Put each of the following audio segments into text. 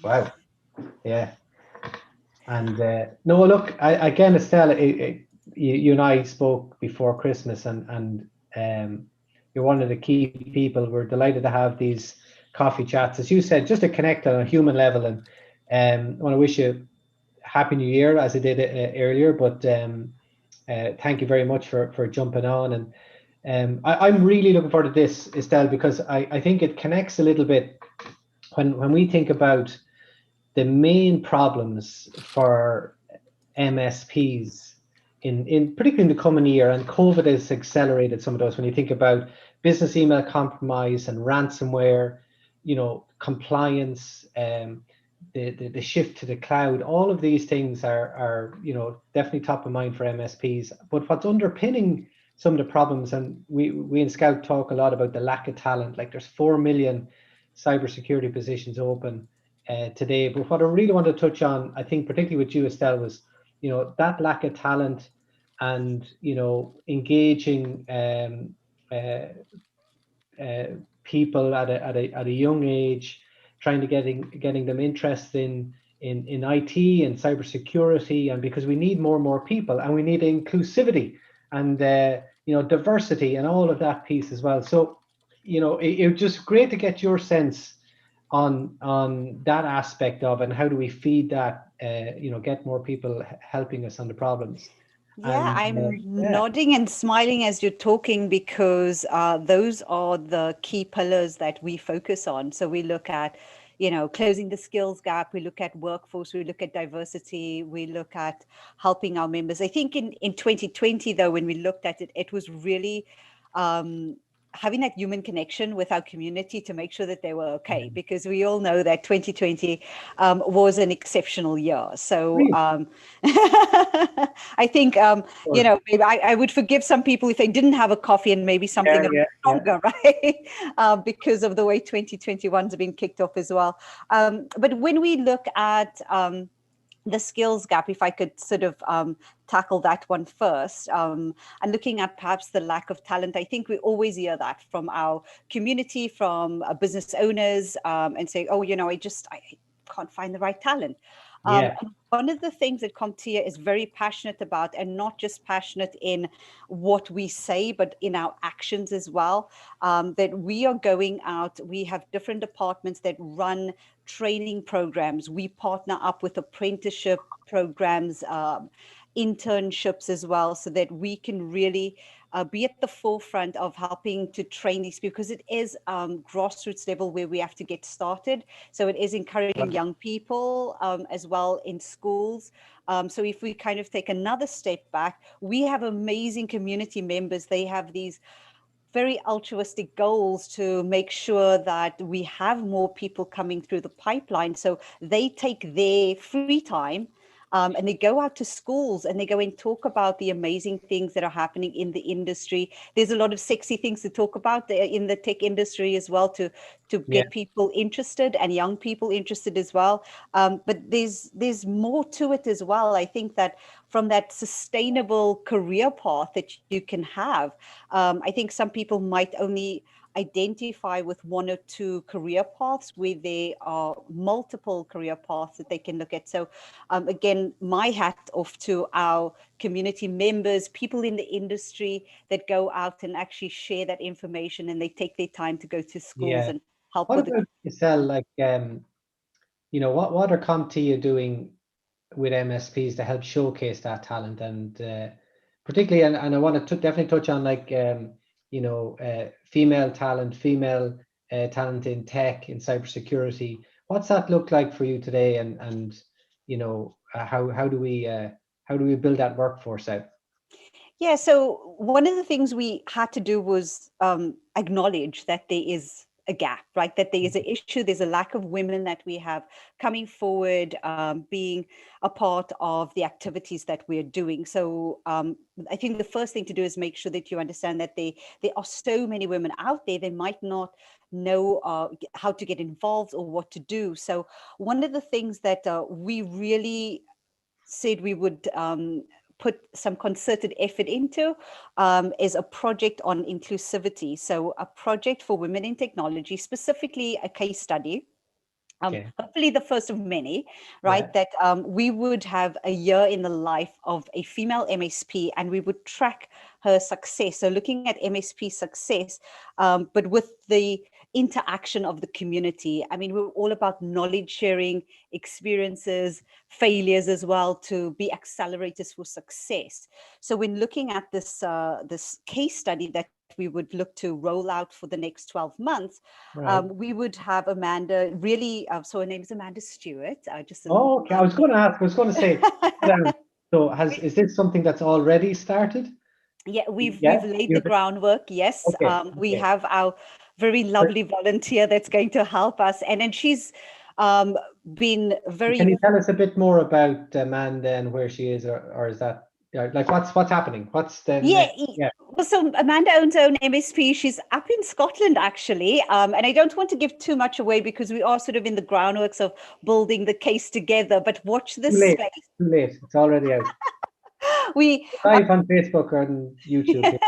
Wow. Yeah. And no, look, again, Estelle, you and I spoke before Christmas, and you're one of the key people. We're delighted to have these coffee chats, as you said, just to connect on a human level. And I want to wish you Happy New Year, as I did earlier. But thank you very much for jumping on. And I'm really looking forward to this, Estelle, because I think it connects a little bit when we think about the main problems for MSPs in particularly in the coming year, and COVID has accelerated some of those. When you think about business email compromise and ransomware, compliance, the shift to the cloud, all of these things are definitely top of mind for MSPs. But what's underpinning some of the problems, and we in SKOUT talk a lot about the lack of talent. Like there's 4 million cybersecurity positions open today. But what I really want to touch on, I think particularly with you, Estelle, was that lack of talent, and engaging people at a young age, trying to getting them interested in IT and cybersecurity, and because we need more and more people, and we need inclusivity and diversity and all of that piece as well. So it was just great to get your sense on that aspect of, and how do we feed that, get more people helping us on the problems. Yeah, And I'm nodding and smiling as you're talking, because those are the key pillars that we focus on. So we look at, closing the skills gap, we look at workforce, we look at diversity, we look at helping our members. I think in 2020, though, when we looked at it, it was really having that human connection with our community to make sure that they were okay, because we all know that 2020 was an exceptional year. So I think, maybe I would forgive some people if they didn't have a coffee and maybe something stronger, right? Because of the way 2021's been kicked off as well. But when we look at the skills gap, if I could sort of tackle that one first, and looking at perhaps the lack of talent, I think we always hear that from our community, from business owners, and say, oh, I can't find the right talent. And one of the things that CompTIA is very passionate about, and not just passionate in what we say, but in our actions as well, that we are going out, we have different departments that run training programs. We partner up with apprenticeship programs, internships as well, so that we can really be at the forefront of helping to train these, because it is grassroots level where we have to get started. So it is encouraging young people as well in schools. So if we kind of take another step back, we have amazing community members. They have these very altruistic goals to make sure that we have more people coming through the pipeline. So they take their free time and they go out to schools and they go and talk about the amazing things that are happening in the industry. There's a lot of sexy things to talk about in the tech industry as well, to get people interested and young people interested as well. But there's more to it as well. I think that from that sustainable career path that you can have, I think some people might only identify with one or two career paths, where there are multiple career paths that they can look at. So again, my hat off to our community members, people in the industry that go out and actually share that information, and they take their time to go to schools and help what with about Giselle, like what are CompTIA doing with MSPs to help showcase that talent, and particularly, and I want to definitely touch on, like female talent in tech, in cybersecurity. What's that look like for you today, and how do we build that workforce out? Yeah, so one of the things we had to do was acknowledge that there is a gap, right? That there is an issue, there's a lack of women that we have coming forward, being a part of the activities that we're doing. So I think the first thing to do is make sure that you understand that there are so many women out there, they might not know how to get involved or what to do. So one of the things that we really said we would put some concerted effort into is a project on inclusivity. So a project for women in technology, specifically a case study Hopefully the first of many, right? That we would have a year in the life of a female MSP, and we would track her success. So looking at MSP success, but with the interaction of the community. I mean, we're all about knowledge sharing, experiences, failures as well, to be accelerators for success. So when looking at this this case study that we would look to roll out for the next 12 months, we would have Amanda really, so her name is Amanda Stewart. Okay. I was going to say, so is this something that's already started? Yeah, we've laid the groundwork. Yes. We have our very lovely volunteer that's going to help us. And then she's been very... Can you tell us a bit more about Amanda and where she is, or is that, like, what's happening? What's the Well, so Amanda owns her own MSP. She's up in Scotland, actually. And I don't want to give too much away because we are sort of in the groundworks of building the case together. But watch this space. Too late. It's already out. We live on Facebook or on YouTube.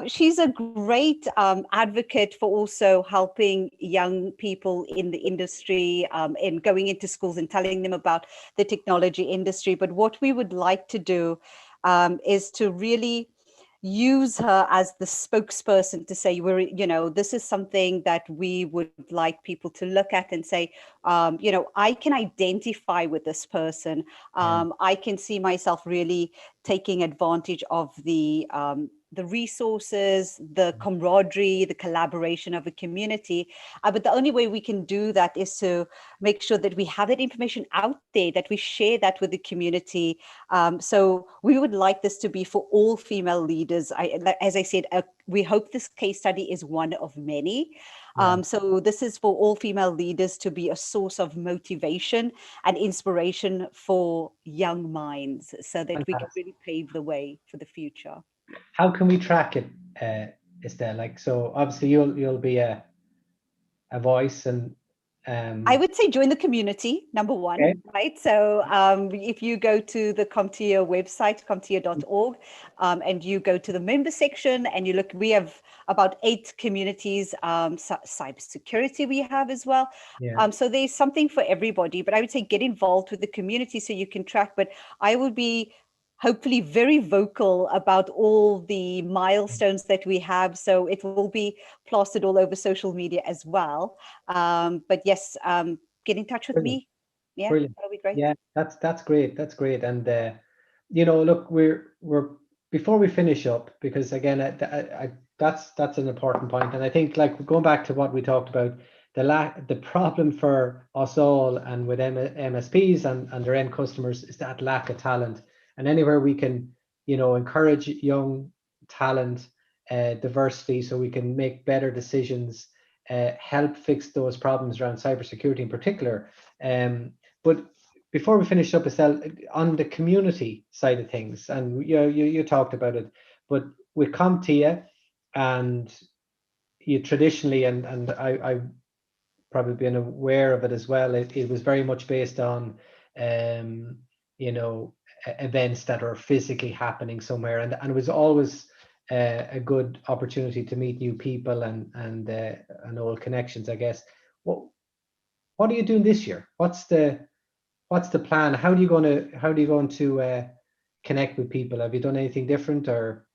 She's a great advocate for also helping young people in the industry, in going into schools and telling them about the technology industry. But what we would like to do is to really use her as the spokesperson to say, this is something that we would like people to look at and say, I can identify with this person. I can see myself really taking advantage of the resources, the camaraderie, the collaboration of a community. But the only way we can do that is to make sure that we have that information out there, that we share that with the community. So we would like this to be for all female leaders. As I said, we hope this case study is one of many. So this is for all female leaders to be a source of motivation and inspiration for young minds so that we can really pave the way for the future. How can we track it, Estelle? Like, so obviously you'll be a voice, and I would say join the community, number one, right? So if you go to the CompTIA website, comptia.org, and you go to the member section and you look, we have about 8 communities, cybersecurity we have as well. So there's something for everybody, but I would say get involved with the community so you can track. But I would be hopefully very vocal about all the milestones that we have. So it will be plastered all over social media as well. But yes, get in touch with me. Yeah, brilliant. that'll be great. Yeah, that's great. That's great. And look, we're before we finish up, because again, that's an important point. And I think, like, going back to what we talked about, the problem for us all and with MSPs and their end customers is that lack of talent. And anywhere we can, encourage young talent, diversity, so we can make better decisions, help fix those problems around cybersecurity in particular. But before we finish up, Estelle, on the community side of things, and you talked about it, but with CompTIA, and you traditionally, and I've probably been aware of it as well, it was very much based on, events that are physically happening somewhere, and it was always a good opportunity to meet new people and old connections, I guess. What are you doing this year? What's the plan? How are you going to connect with people? Have you done anything different, or?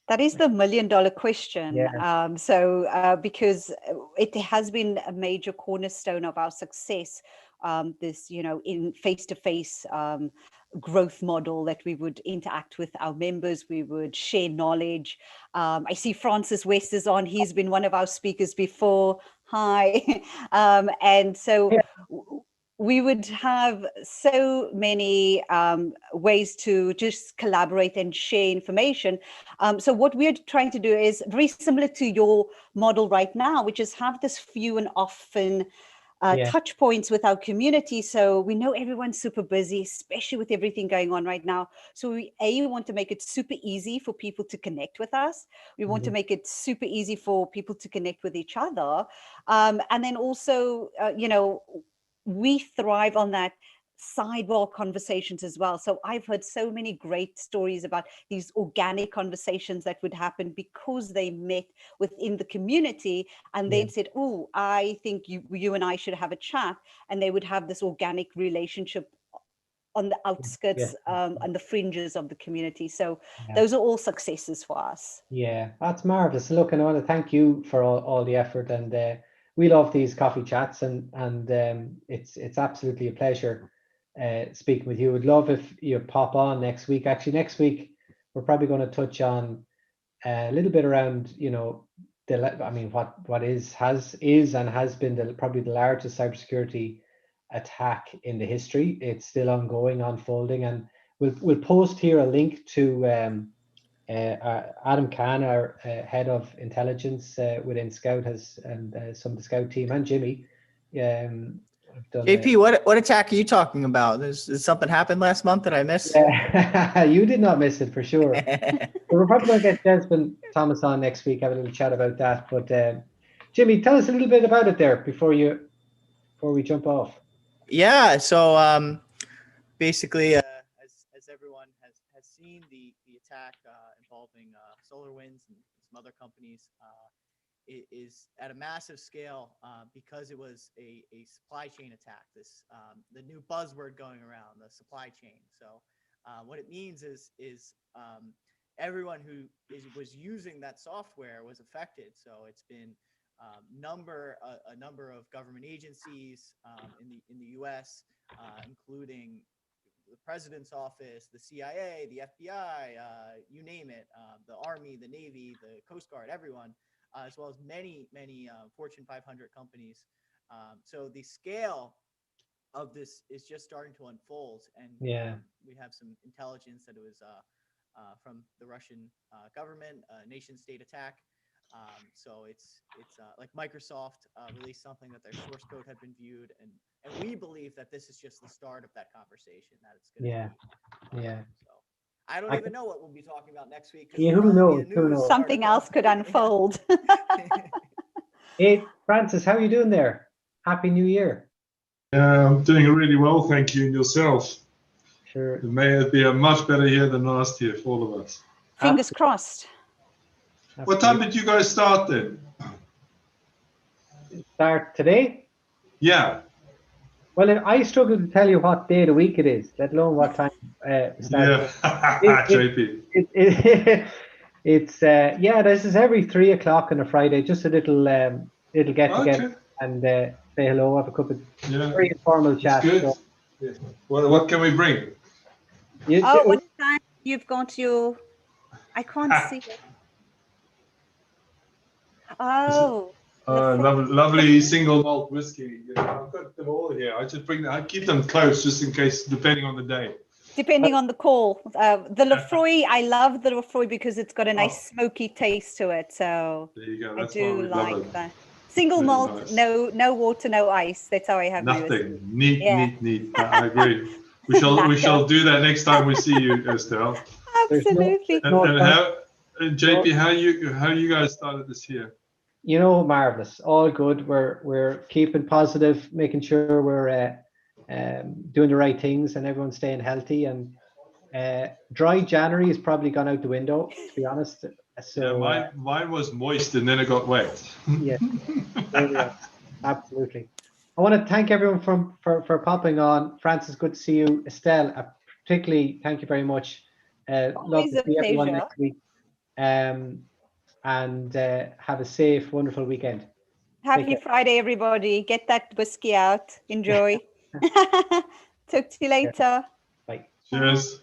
That is the $1 million question. Because it has been a major cornerstone of our success, this, in face-to-face growth model, that we would interact with our members, we would share knowledge. I see Francis West is on. He's been one of our speakers before. Hi. And so we would have so many ways to just collaborate and share information. So what we're trying to do is very similar to your model right now, which is have this few and often touch points with our community. So we know everyone's super busy, especially with everything going on right now. So we want to make it super easy for people to connect with us. We want to make it super easy for people to connect with each other. And then also, we thrive on that sidebar conversations as well. So I've heard so many great stories about these organic conversations that would happen because they met within the community and then said, oh, I think you and I should have a chat. And they would have this organic relationship on the outskirts and the fringes of the community. So those are all successes for us. Yeah, that's marvelous. Look, and I want to thank you for all the effort, and we love these coffee chats, and it's absolutely a pleasure speaking with you. Would love if you pop on next week. Actually, next week we're probably going to touch on a little bit around, you know, what is and has been probably the largest cybersecurity attack in the history. It's still ongoing, unfolding, and we'll post here a link to Adam Khan, our head of intelligence within SKOUT, and some of the SKOUT team, and Jimmy. JP, what attack are you talking about? Did something happen last month that I missed? Yeah, you did not miss it for sure. So we're probably going to get Desmond Thomas on next week, have a little chat about that. But Jimmy, tell us a little bit about it there before we jump off. Yeah, so basically, as everyone has seen, the attack involving SolarWinds and some other companies is at a massive scale because it was a supply chain attack. This the new buzzword going around, the supply chain. So what it means is everyone who was using that software was affected. So it's been a number of government agencies in the U.S., including the president's office, the CIA, the FBI, you name it, the Army, the Navy, the Coast Guard, everyone, as well as many Fortune 500 companies. So the scale of this is just starting to unfold, and we have some intelligence that it was from the Russian government, nation state attack. So it's like Microsoft released something that their source code had been viewed, and we believe that this is just the start of that conversation, that it's going to be. So I don't even know what we'll be talking about next week. Yeah, who knows? Something else could unfold. Hey, Francis, how are you doing there? Happy New Year. I'm doing really well, thank you, and yourself. Sure. It may be a much better year than last year for all of us. Fingers crossed. What time did you guys start then? Start today? Yeah. Well, I struggle to tell you what day of the week it is, let alone what time start. Yeah, JP. It's this is every 3 o'clock on a Friday, just a little get together and say hello, have a cup of very informal chat. Good. So. Yeah. What can we bring? What time you've got your? I can't see it. Oh. Lovely single malt whiskey. You know, I've got them all here. I keep them close just in case, depending on the day. Depending on the call. The Lefroy, I love the Lefroy because it's got a nice smoky taste to it. So there you go. I do like that. Single malt, nice. No water, no ice. That's how I have nothing. Neat. I agree. We shall do that next time we see you, Estelle. Absolutely. And JP, how you guys started this year? You know, marvelous. All good. We're keeping positive, making sure we're doing the right things, and everyone's staying healthy. And dry January has probably gone out the window, to be honest. So mine was moist and then it got wet. Yeah, absolutely. I want to thank everyone for popping on. Francis, good to see you. Estelle, particularly thank you very much. Love to see everyone next week. And have a safe, wonderful weekend. Happy Friday, everybody. Get that whiskey out. Enjoy. Talk to you later. Bye. Cheers.